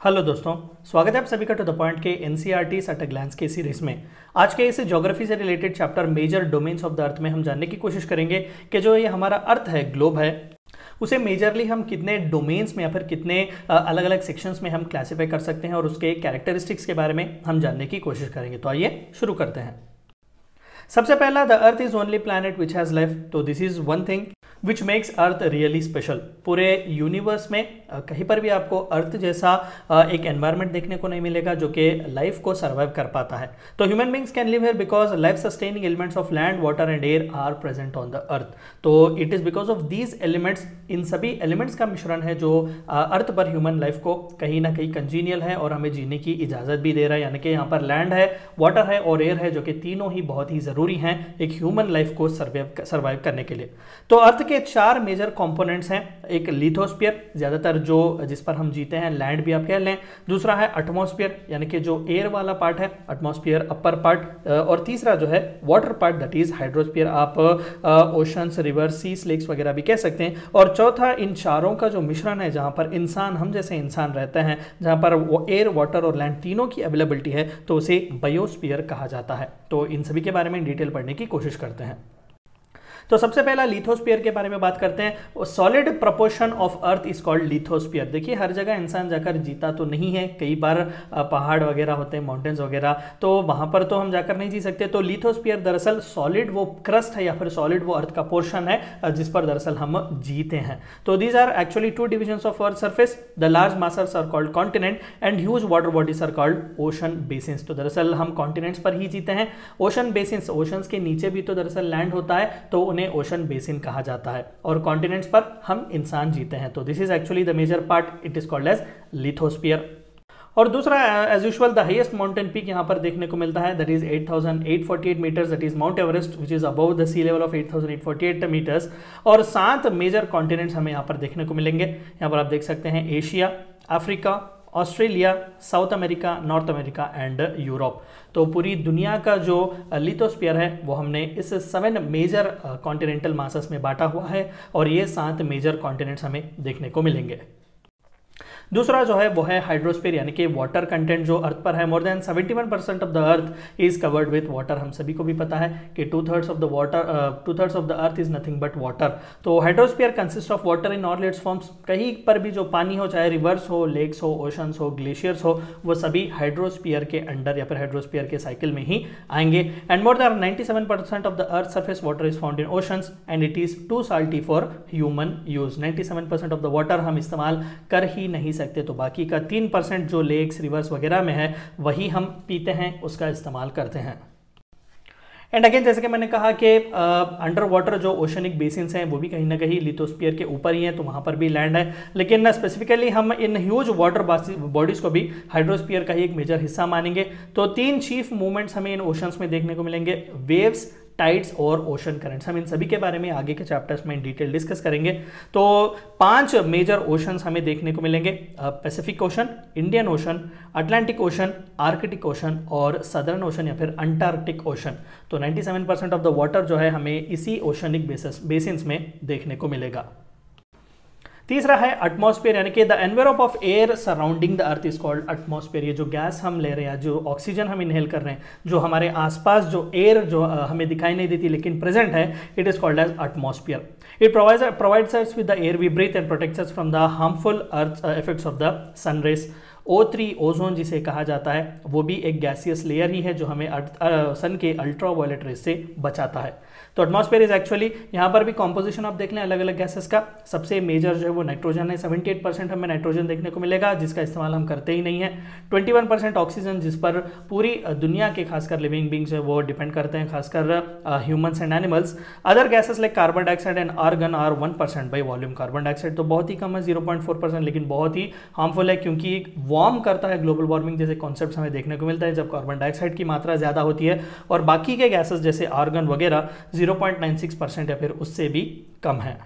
Hello दोस्तों, स्वागत है आप सभी का टू द पॉइंट के एनसीईआरटी एट अ ग्लैंस के सीरीज में। आज के इस ज्योग्राफी से related chapter major domains of the earth में हम जानने की कोशिश करेंगे कि जो ये हमारा अर्थ है, ग्लोब है, उसे मेजरली हम कितने डोमेन्स में या फिर कितने अलग अलग सेक्शंस में हम क्लासीफाई कर सकते हैं और उसके कैरेक्टरिस्टिक्स के बारे में हम जानने की कोशिश करेंगे। तो आइए शुरू करते हैं। सबसे पहला, the earth is only planet which has life. तो this is one thing which makes earth really special. पूरे यूनिवर्स में कहीं पर भी आपको अर्थ जैसा एक एनवायरनमेंट देखने को नहीं मिलेगा जो कि लाइफ को सर्वाइव कर पाता है। तो human beings can live here because life sustaining elements of land, water and air are present on the earth. तो it is because of these elements, इन सभी एलिमेंट्स का मिश्रण है जो अर्थ पर ह्यूमन लाइफ को कहीं ना कहीं कंजीनियल है और हमें जीने की इजाजत भी दे रहा है। यानी कि यहाँ पर लैंड है, वाटर है और एयर है, जो कि तीनों ही बहुत ही जरूरी हैं एक ह्यूमन लाइफ को सर्वाइव करने के लिए। तो अर्थ के चार मेजर कंपोनेंट्स हैं। एक लिथोस्फीयर, ज्यादातर जो जिस पर हम जीते हैं, लैंड भी आप कह लें। दूसरा है एटमॉस्फेयर, यानी कि जो एयर वाला पार्ट है, एटमॉस्फेयर अपर पार्ट। और तीसरा जो है water part, that is hydrosphere. आप ओशंस, रिवर, सीस, लेक्स वगैरह भी कह सकते हैं। और चौथा इन चारों का जो मिश्रण है, जहां पर इंसान, हम जैसे इंसान रहते हैं, जहां पर वो एयर, वाटर और लैंड तीनों की अवेलेबिलिटी है, तो उसे बायोस्फीयर कहा जाता है। तो इन सभी के बारे में डिटेल पढ़ने की कोशिश करते हैं। तो सबसे पहला लिथोस्फीयर के बारे में बात करते हैं। Solid proportion of earth is called lithosphere. देखिए, हर जगह इंसान जाकर जीता तो नहीं है, कई बार पहाड़ वगैरह होते हैं, माउंटेन्स वगैरह, तो वहां पर तो हम जाकर नहीं जी सकते। तो लिथोस्फीयर दरअसल सॉलिड वो क्रस्ट है या फिर सॉलिड वो अर्थ का पोर्शन है जिस पर दरअसल हम जीते हैं। तो these are actually two divisions of earth surface. The large masses are called continent and huge water bodies are called ocean basins. तो दरअसल हम कॉन्टिनेंट्स पर ही जीते हैं। ओशन बेसिन्स, ओशंस के नीचे भी तो दरअसल लैंड होता है, तो उन्हें ओशन बेसिन कहा जाता है। और कॉन्टिनेंट्स पर हम इंसान जीते हैं। तो this is actually the major part, it is called as lithosphere. और दूसरा, as usual, the highest mountain peak यहाँ पर देखने को मिलता है, that is 8848 meters, that is Mount Everest, which is above the sea level of 8848 meters. और 7 major continents हमें यहाँ पर देखने को मिलेंगे। यहाँ पर आप देख सकते हैं Asia, Africa, Australia, south America, north America and Europe. तो पूरी दुनिया का जो लिथोस्फीयर है वो हमने इस 7 मेजर कॉन्टिनेंटल मासस में बांटा हुआ है और ये 7 मेजर कॉन्टिनेंट्स हमें देखने को मिलेंगे। दूसरा जो है वो है हाइड्रोस्फीयर, यानी कि वाटर कंटेंट जो अर्थ पर है। More than 71% of the earth is covered with water. हम सभी को भी पता है कि 2/3 of the earth is nothing but water. तो hydrosphere consist of water in all its forms. कहीं पर भी जो पानी हो, चाहे रिवर्स हो, लेक्स हो, ओशंस हो, ग्लेशियर्स हो, वो सभी हाइड्रोस्फीयर के अंडर या फिर हाइड्रोस्फीयर के साइकिल में ही आएंगे। And more than 97% of the earth surface water is found in oceans and it is too salty for human use. 97% of the water हम इस्तेमाल कर ही नहीं सकते, तो बाकी का 3% जो लेक्स, रिवर्स वगैरह में है वही हम पीते हैं, उसका इस्तेमाल करते हैं। एंड अगेन, जैसे कि मैंने कहा कि अंडर वाटर जो ओशनिक बेसिन्स हैं वो भी कहीं ना कहीं लिथोस्फीयर के ऊपर ही हैं, तो वहाँ पर भी लैंड है। लेकिन स्पेसिफिकली हम इन ह्यूज वाटर बॉडीज़ को भी हाइड्रोस्फीयर का ही एक मेजर हिस्सा मानेंगे। तो 3 चीफ मूवमेंट्स हमें इन ओशंस में देखने को मिलेंगे, वेव्स, टाइड्स और ओशन करंट्स। हम इन सभी के बारे में आगे के चैप्टर्स में इन डिटेल डिस्कस करेंगे। तो 5 मेजर ओशंस हमें देखने को मिलेंगे, Pacific ocean, Indian ocean, Atlantic ocean, Arctic ocean और सदर्न ओशन या फिर अंटार्कटिक ओशन। तो 97% ऑफ द वाटर जो है हमें इसी ओशनिक बेसिन्स में देखने को मिलेगा। तीसरा है एटमॉस्फेयर, यानी कि the envelope of air surrounding the earth is called atmosphere. ये जो गैस हम ले रहे हैं, जो ऑक्सीजन हम इनहेल कर रहे हैं, जो हमारे आसपास जो एयर जो हमें दिखाई नहीं देती लेकिन प्रेजेंट है, it is called as atmosphere. It provides us with the air we breathe and protects us from the harmful earth effects of the sun rays. O3 ozone जिसे कहा जाता है, वो भी एक गैसियस लेयर ही है जो हमें सन के अल्ट्रावायलेट रेज से बचाता है। तो एटमॉस्फेयर इज एक्चुअली, यहाँ पर भी कॉम्पोजिशन आप देख लें अलग अलग गैसेस का। सबसे मेजर जो है वो नाइट्रोजन है, 78% हमें नाइट्रोजन देखने को मिलेगा जिसका इस्तेमाल हम करते ही नहीं है। 21% ऑक्सीजन, जिस पर पूरी दुनिया के खासकर लिविंग बींग्स है वो डिपेंड करते हैं, खासकर humans and animals. Other gases like carbon dioxide and argon are 1% by volume. Carbon dioxide तो बहुत ही कम है, 0.4%, लेकिन बहुत ही हार्मफुल है क्योंकि वार्म करता है। ग्लोबल वार्मिंग जैसे कॉन्सेप्ट हमें देखने को मिलता है जब कार्बन डाइऑक्साइड की मात्रा ज़्यादा होती है, और बाकी के गैसेस जैसे आर्गन वगैरह 0.96% या फिर उससे भी कम है।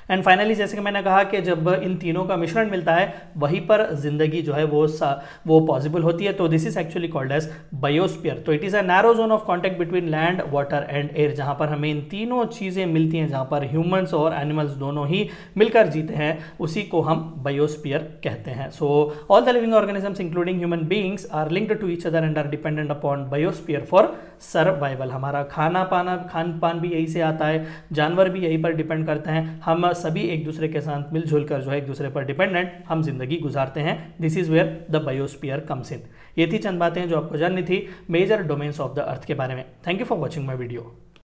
एंड फाइनली जैसे कि मैंने कहा कि जब इन तीनों का मिश्रण मिलता है वहीं पर जिंदगी जो है वो पॉसिबल होती है। तो this is actually called as biosphere. तो it is a narrow zone of contact between land, water and air, जहां पर हमें इन तीनों चीज़ें मिलती हैं, जहां पर ह्यूमंस और एनिमल्स दोनों ही मिलकर जीते हैं, उसी को हम बायोस्फीयर कहते हैं। So all the living organisms including human beings are linked to each other and are dependent upon biosphere for survival. हमारा खान पान भी यही से आता है, जानवर भी यहीं पर डिपेंड करते हैं, हम सभी एक दूसरे के साथ मिलजुल कर जो है एक दूसरे पर डिपेंडेंट हम जिंदगी गुजारते हैं। This is where the biosphere comes in. ये थी चंद बातें जो आपको जाननी थी major domains of the earth के बारे में। Thank you for watching my video.